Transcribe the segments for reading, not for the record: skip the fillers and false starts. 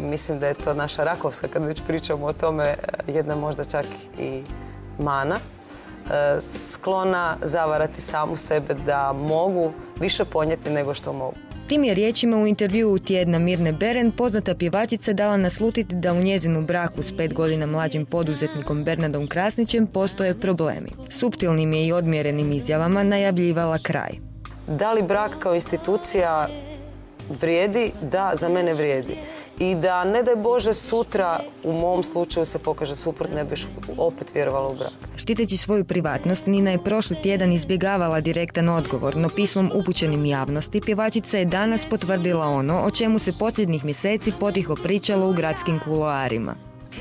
Mislim da je to naša Rakovska, kad već pričamo o tome, jedna možda čak i mana. Sklona zavarati samu sebe da mogu više ponijeti nego što mogu. Tim je riječima u intervjuu tjedna Mirne Beren poznata pjevačica dala naslutiti da u njezinu braku s 5 godina mlađim poduzetnikom Bernardom Krasnićem postoje problemi. Suptilnim je i odmjerenim izjavama najavljivala kraj. Da li brak kao institucija vrijedi? Da, za mene vrijedi. I da, ne daj Bože, sutra u mom slučaju se pokaže suprot, ne biš opet vjerovala u brak. Štiteći svoju privatnost, Nina je prošli tjedan izbjegavala direktan odgovor, no pismom upućenim javnosti pjevačica je danas potvrdila ono o čemu se posljednjih mjeseci potiho pričalo u gradskim kuloarima.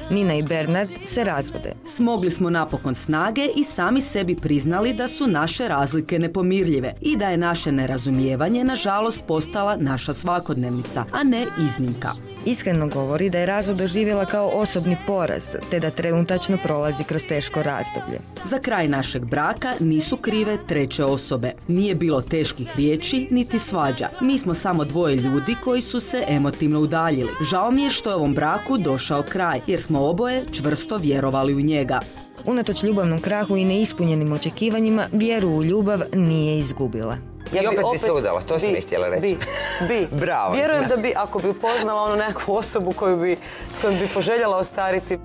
Nina i Bernard se razvode. Smogli smo napokon snage i sami sebi priznali da su naše razlike nepomirljive i da je naše nerazumijevanje, nažalost, postala naša svakodnevnica, a ne iznimka. Iskreno govori da je razvod doživjela kao osobni poraz, te da trenutačno prolazi kroz teško razdoblje. Za kraj našeg braka nisu krive treće osobe. Nije bilo teških riječi niti svađa. Mi smo samo dvoje ljudi koji su se emotivno udaljili. Žao mi je što je ovom braku došao kraj, jer smo oboje čvrsto vjerovali u njega. Unatoč ljubavnom krahu i neispunjenim očekivanjima, vjeru u ljubav nije izgubila. I opet bi se udala, to sam mi htjela reći. Bravo. Vjerujem da bi, ako bi upoznala nekakvu osobu s kojom bi poželjela ostariti,